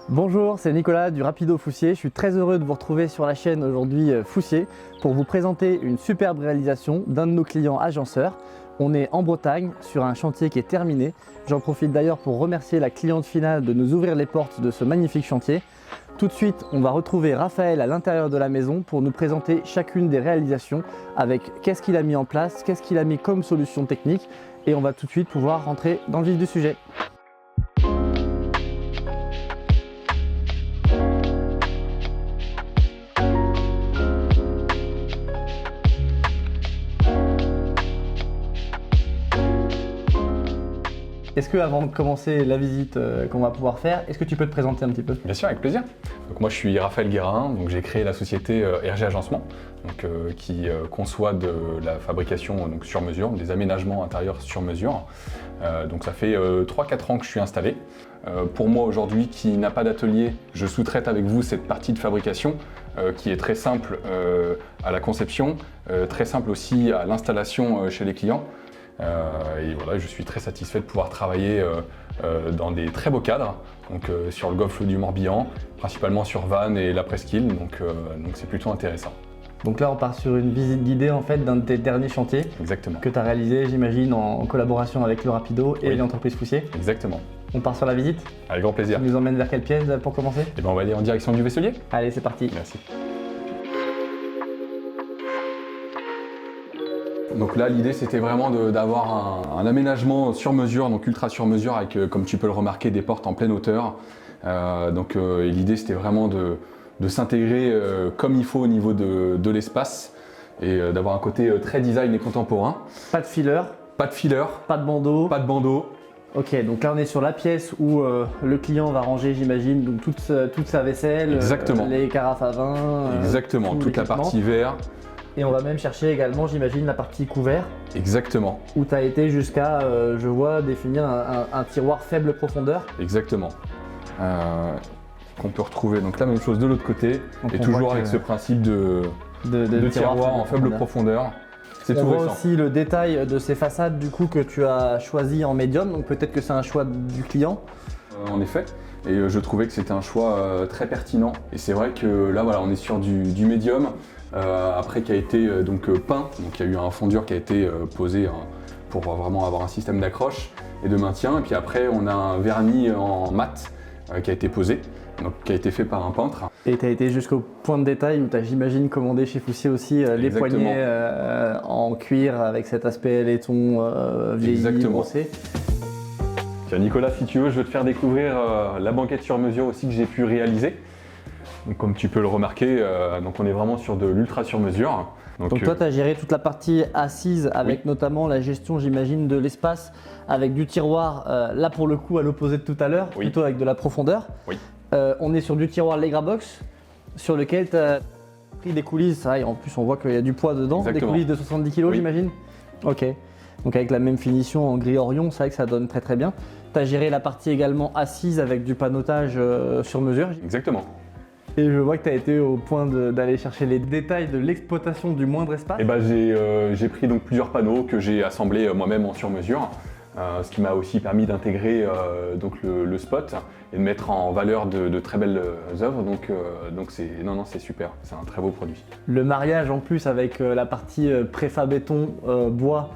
Bonjour, c'est Nicolas du Rapido Foussier. Je suis très heureux de vous retrouver sur la chaîne aujourd'hui Foussier pour vous présenter une superbe réalisation d'un de nos clients agenceurs. On est en Bretagne sur un chantier qui est terminé. J'en profite d'ailleurs pour remercier la cliente finale de nous ouvrir les portes de ce magnifique chantier. Tout de suite, on va retrouver Raphaël à l'intérieur de la maison pour nous présenter chacune des réalisations avec qu'est-ce qu'il a mis en place, qu'est-ce qu'il a mis comme solution technique et on va tout de suite pouvoir rentrer dans le vif du sujet. Est-ce que, avant de commencer la visite qu'on va pouvoir faire, est-ce que tu peux te présenter un petit peu? Bien sûr, avec plaisir. Donc moi je suis Raphaël Guérin, donc j'ai créé la société RG Agencement, qui conçoit de la fabrication sur mesure, des aménagements intérieurs sur mesure. Donc ça fait 3-4 ans que je suis installé. Pour moi aujourd'hui qui n'a pas d'atelier, je sous-traite avec vous cette partie de fabrication qui est très simple à la conception, très simple aussi à l'installation chez les clients. Et voilà, je suis très satisfait de pouvoir travailler dans des très beaux cadres, donc sur le golfe du Morbihan, principalement sur Vannes et la Presqu'île, donc c'est plutôt intéressant. Donc là on part sur une visite guidée en fait d'un de tes derniers chantiers. Exactement. Que tu as réalisé j'imagine en collaboration avec le Rapido et l'entreprise Foussier. Exactement. On part sur la visite? Avec grand plaisir. Tu nous emmènes vers quelle pièce pour commencer? Et ben on va aller en direction du vaisselier. Allez, c'est parti. Merci. Donc là, l'idée, c'était vraiment d'avoir un aménagement sur mesure, donc ultra sur mesure, avec, comme tu peux le remarquer, des portes en pleine hauteur. Et l'idée, c'était vraiment de s'intégrer comme il faut au niveau de l'espace et d'avoir un côté très design et contemporain. Pas de filler. Pas de filler. Pas de bandeau. Pas de bandeau. Ok, donc là on est sur la pièce où le client va ranger, j'imagine, donc toute sa vaisselle, Exactement. Les carafes à vin. Exactement, toute la partie verre. Et on va même chercher également, j'imagine, la partie couvert. Exactement. Où tu as été jusqu'à, je vois, définir un tiroir faible profondeur. Exactement. Qu'on peut retrouver donc la même chose de l'autre côté, donc et toujours avec ce principe de tiroir en faible profondeur. C'est tout récent. On voit aussi le détail de ces façades du coup que tu as choisi en médium, donc peut-être que c'est un choix du client. En effet, et je trouvais que c'était un choix très pertinent. Et c'est vrai que là, voilà, on est sur du médium. Après qui a été peint, donc il y a eu un fondure qui a été posé pour vraiment avoir un système d'accroche et de maintien. Et puis après on a un vernis en mat qui a été posé, donc qui a été fait par un peintre. Et tu as été jusqu'au point de détail où tu as, j'imagine, commandé chez Foussier aussi les poignets en cuir avec cet aspect laiton vieilli, brossé. Tiens Nicolas, si tu veux, je vais te faire découvrir la banquette sur mesure aussi que j'ai pu réaliser. Donc, comme tu peux le remarquer, donc on est vraiment sur de l'ultra sur mesure. Donc toi, tu as géré toute la partie assise avec notamment la gestion, j'imagine, de l'espace avec du tiroir, là pour le coup à l'opposé de tout à l'heure, plutôt avec de la profondeur. Oui. On est sur du tiroir Legra Box sur lequel tu as pris des coulisses, ça, et en plus on voit qu'il y a du poids dedans, Exactement. Des coulisses de 70 kg j'imagine. Ok. Donc avec la même finition en gris Orion, c'est vrai que ça donne très très bien. Tu as géré la partie également assise avec du panotage sur mesure. Exactement. Et je vois que tu as été au point d'aller chercher les détails de l'exploitation du moindre espace. Et j'ai pris donc plusieurs panneaux que j'ai assemblés moi-même en sur-mesure, ce qui m'a aussi permis d'intégrer le spot et de mettre en valeur de très belles œuvres. Donc c'est super, c'est un très beau produit. Le mariage en plus avec la partie préfa béton bois,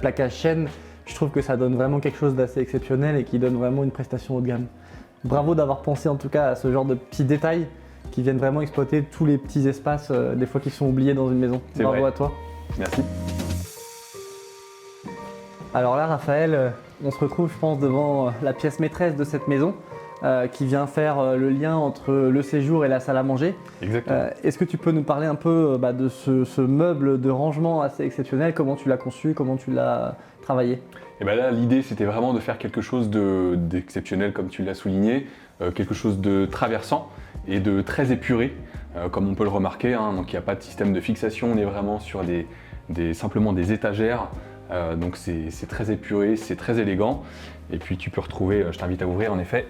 plaquage chêne, je trouve que ça donne vraiment quelque chose d'assez exceptionnel et qui donne vraiment une prestation haut de gamme. Bravo d'avoir pensé en tout cas à ce genre de petits détails qui viennent vraiment exploiter tous les petits espaces des fois qui sont oubliés dans une maison. Bravo à toi. Merci. Alors là Raphaël, on se retrouve je pense devant la pièce maîtresse de cette maison qui vient faire le lien entre le séjour et la salle à manger. Exactement. Est-ce que tu peux nous parler un peu de ce meuble de rangement assez exceptionnel, comment tu l'as conçu, comment tu l'as travaillé? Et bien là, l'idée, c'était vraiment de faire quelque chose d'exceptionnel, comme tu l'as souligné, quelque chose de traversant et de très épuré, comme on peut le remarquer. Donc il n'y a pas de système de fixation, on est vraiment sur simplement des étagères. Donc c'est très épuré, c'est très élégant. Et puis tu peux retrouver, je t'invite à ouvrir en effet,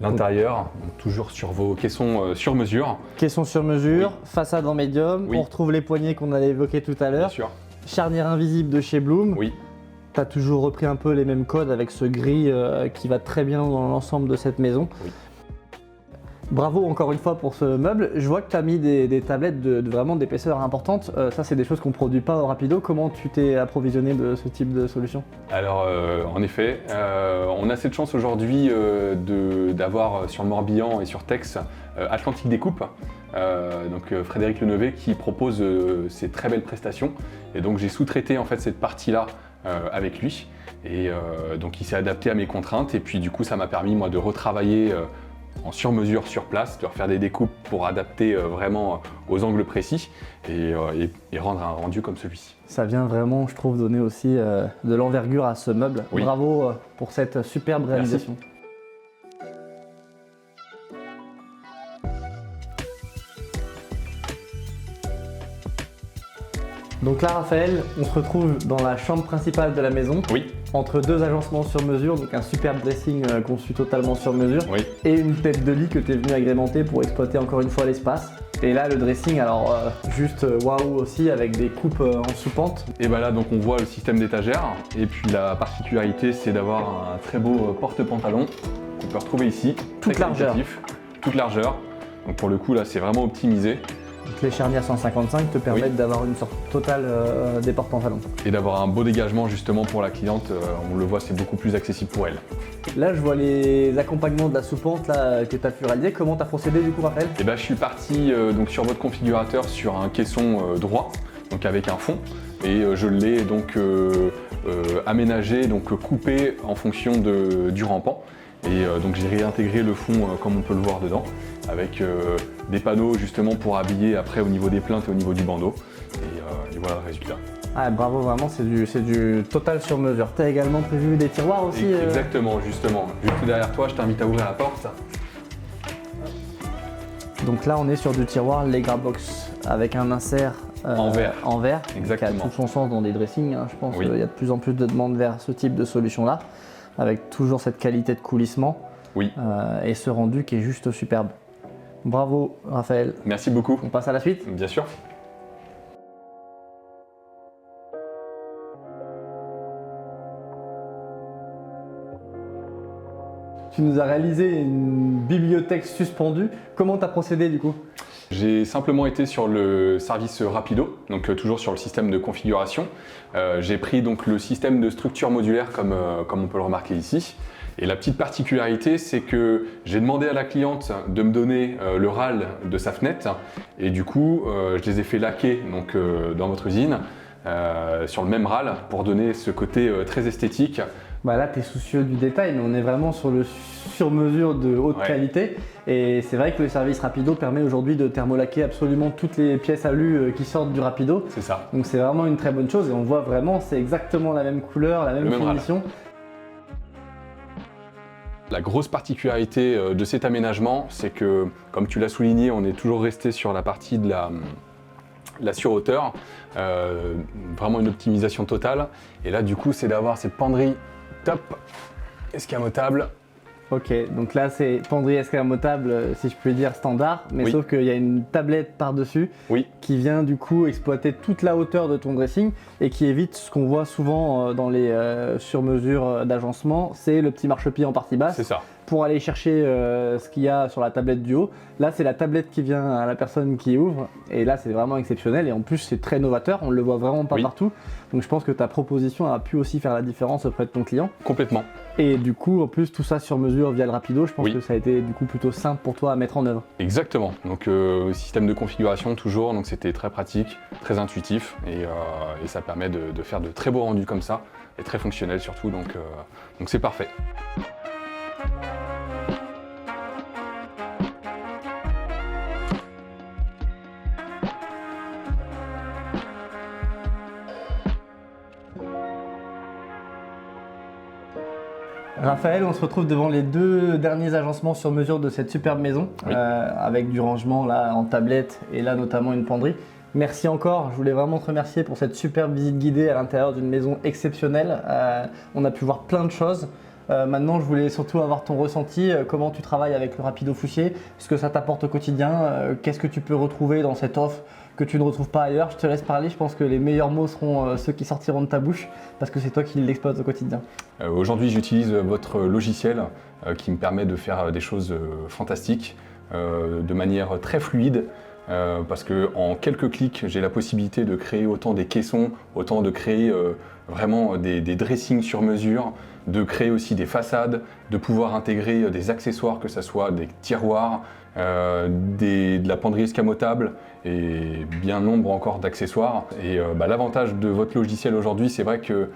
l'intérieur, toujours sur vos caissons sur mesure. Caissons sur mesure, façade en médium, on retrouve les poignées qu'on allait évoquer tout à l'heure. Bien sûr. Charnière invisible de chez Blum. Oui. Tu as toujours repris un peu les mêmes codes avec ce gris qui va très bien dans l'ensemble de cette maison. Oui. Bravo encore une fois pour ce meuble. Je vois que tu as mis des tablettes de vraiment d'épaisseur importante. Ça, c'est des choses qu'on ne produit pas au Rapido. Comment tu t'es approvisionné de ce type de solution? Alors, en effet, on a cette chance aujourd'hui d'avoir sur le Morbihan et sur Tex Atlantique Découpe, donc Frédéric Lenevé qui propose ces très belles prestations. Et donc j'ai sous-traité en fait cette partie-là avec lui. Et donc il s'est adapté à mes contraintes. Et puis du coup, ça m'a permis moi de retravailler en sur-mesure sur place, de refaire des découpes pour adapter vraiment aux angles précis et rendre un rendu comme celui-ci. Ça vient vraiment, je trouve, donner aussi de l'envergure à ce meuble. Oui. Bravo pour cette superbe réalisation. Merci. Donc là, Raphaël, on se retrouve dans la chambre principale de la maison, Oui, entre deux agencements sur mesure, donc un superbe dressing conçu totalement sur mesure, oui. et une tête de lit que tu es venu agrémenter pour exploiter encore une fois l'espace. Et là, le dressing, alors juste waouh aussi, avec des coupes en sous-pente. Et bah là, donc on voit le système d'étagère. Et puis la particularité, c'est d'avoir un très beau porte-pantalon qu'on peut retrouver ici. Toute Très largeur. qualitatif, toute largeur. Donc pour le coup, là, c'est vraiment optimisé. Donc les charnières 155 te permettent d'avoir une sorte totale des porte-pantalons. Et d'avoir un beau dégagement justement pour la cliente. On le voit, c'est beaucoup plus accessible pour elle. Là, je vois les accompagnements de la sous-pente là, que tu as pu réaliser. Comment tu as procédé du coup, Raphaël? Et bah, je suis parti donc sur votre configurateur sur un caisson droit, donc avec un fond. Et je l'ai donc aménagé, donc coupé en fonction du rampant. Et donc j'ai réintégré le fond comme on peut le voir dedans, avec des panneaux justement pour habiller après au niveau des plaintes et au niveau du bandeau. Et voilà le résultat. Ah, bravo, vraiment, c'est du total sur mesure. Tu as également prévu des tiroirs aussi Exactement, justement. Juste derrière toi, je t'invite à ouvrir la porte. Donc là, on est sur du tiroir Legra Box avec un insert En verre. Exactement. Qui a tout son sens dans des dressings. Hein. Je pense Oui. qu'il y a de plus en plus de demandes vers ce type de solution-là, avec toujours cette qualité de coulissement Oui. et ce rendu qui est juste superbe. Bravo, Raphaël. Merci beaucoup. On passe à la suite. Bien sûr. Tu nous as réalisé une bibliothèque suspendue. Comment tu as procédé du coup? J'ai simplement été sur le service Rapido, donc toujours sur le système de configuration. J'ai pris donc le système de structure modulaire comme on peut le remarquer ici. Et la petite particularité, c'est que j'ai demandé à la cliente de me donner le râle de sa fenêtre et du coup, je les ai fait laquer donc, dans votre usine sur le même râle pour donner ce côté très esthétique. Bah là, tu es soucieux du détail, mais on est vraiment sur le sur-mesure de haute qualité. Et c'est vrai que le service Rapido permet aujourd'hui de thermolaquer absolument toutes les pièces alu qui sortent du Rapido. C'est ça. Donc c'est vraiment une très bonne chose et on voit vraiment, c'est exactement la même couleur, la même finition. La grosse particularité de cet aménagement, c'est que, comme tu l'as souligné, on est toujours resté sur la partie de la surhauteur, vraiment une optimisation totale. Et là, du coup, c'est d'avoir cette penderie top, escamotable. Ok, donc là c'est penderie escamotable, si je puis dire standard, mais Oui. sauf qu'il y a une tablette par-dessus Oui. qui vient du coup exploiter toute la hauteur de ton dressing et qui évite ce qu'on voit souvent dans les sur-mesures d'agencement, c'est le petit marchepied en partie basse. C'est ça. Pour aller chercher ce qu'il y a sur la tablette du haut. Là, c'est la tablette qui vient à la personne qui ouvre. Et là, c'est vraiment exceptionnel. Et en plus, c'est très novateur. On ne le voit vraiment pas partout. Donc, je pense que ta proposition a pu aussi faire la différence auprès de ton client. Complètement. Et du coup, en plus, tout ça sur mesure via le Rapido, je pense que ça a été du coup plutôt simple pour toi à mettre en œuvre. Exactement. Donc, système de configuration toujours. Donc, c'était très pratique, très intuitif. Et ça permet de faire de très beaux rendus comme ça. Et très fonctionnel surtout. Donc c'est parfait. Raphaël, on se retrouve devant les deux derniers agencements sur mesure de cette superbe maison, avec du rangement là en tablette et là notamment une penderie. Merci encore, je voulais vraiment te remercier pour cette superbe visite guidée à l'intérieur d'une maison exceptionnelle. On a pu voir plein de choses. Maintenant, je voulais surtout avoir ton ressenti, comment tu travailles avec le Rapido Foussier, ce que ça t'apporte au quotidien, qu'est-ce que tu peux retrouver dans cette offre que tu ne retrouves pas ailleurs. Je te laisse parler, je pense que les meilleurs mots seront ceux qui sortiront de ta bouche parce que c'est toi qui l'exploites au quotidien. Aujourd'hui, j'utilise votre logiciel qui me permet de faire des choses fantastiques. de manière très fluide. Parce qu'en quelques clics, j'ai la possibilité de créer autant des caissons, autant de créer vraiment des dressings sur mesure, de créer aussi des façades, de pouvoir intégrer des accessoires, que ce soit des tiroirs, de la penderie escamotable et bien nombre encore d'accessoires. Et l'avantage de votre logiciel aujourd'hui, c'est vrai que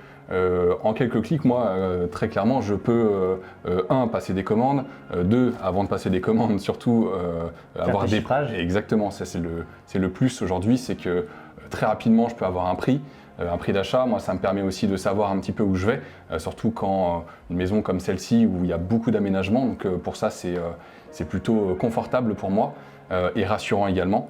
en quelques clics, moi, très clairement, je peux, passer des commandes, avant de passer des commandes, surtout avoir des chiffrages. Exactement, ça c'est le plus aujourd'hui, c'est que très rapidement, je peux avoir un prix d'achat. Moi, ça me permet aussi de savoir un petit peu où je vais, surtout quand une maison comme celle-ci, où il y a beaucoup d'aménagements, donc pour ça, c'est plutôt confortable pour moi. Et rassurant également.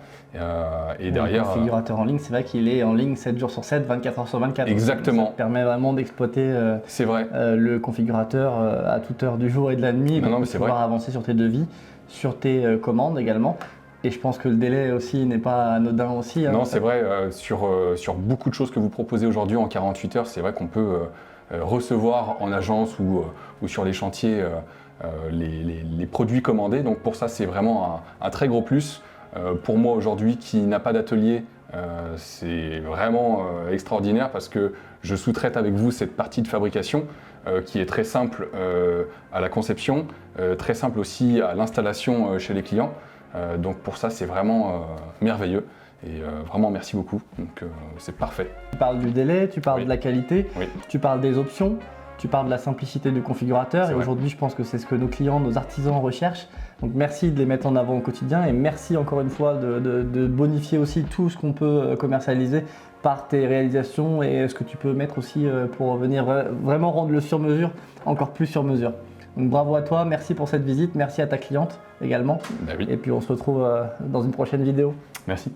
Et derrière, le configurateur en ligne, c'est vrai qu'il est en ligne 7 jours sur 7, 24 heures sur 24. Exactement. Ça te permet vraiment d'exploiter c'est vrai. Le configurateur à toute heure du jour et de la nuit, Non, mais pour pouvoir avancer sur tes devis, sur tes commandes également. Et je pense que le délai aussi n'est pas anodin aussi. Non, c'est vrai, sur beaucoup de choses que vous proposez aujourd'hui en 48 heures, c'est vrai qu'on peut recevoir en agence ou sur les chantiers les produits commandés. Donc pour ça, c'est vraiment un très gros plus. Pour moi aujourd'hui qui n'a pas d'atelier, c'est vraiment extraordinaire parce que je sous-traite avec vous cette partie de fabrication qui est très simple à la conception, très simple aussi à l'installation chez les clients. Donc pour ça, c'est vraiment merveilleux et vraiment merci beaucoup. Donc c'est parfait. Tu parles du délai, tu parles de la qualité, tu parles des options, tu parles de la simplicité du configurateur et aujourd'hui, je pense que c'est ce que nos clients, nos artisans recherchent. Donc merci de les mettre en avant au quotidien et merci encore une fois de bonifier aussi tout ce qu'on peut commercialiser par tes réalisations et ce que tu peux mettre aussi pour venir vraiment rendre le sur-mesure encore plus sur-mesure. Donc bravo à toi, merci pour cette visite, merci à ta cliente également. Bah oui. Et puis on se retrouve dans une prochaine vidéo. Merci.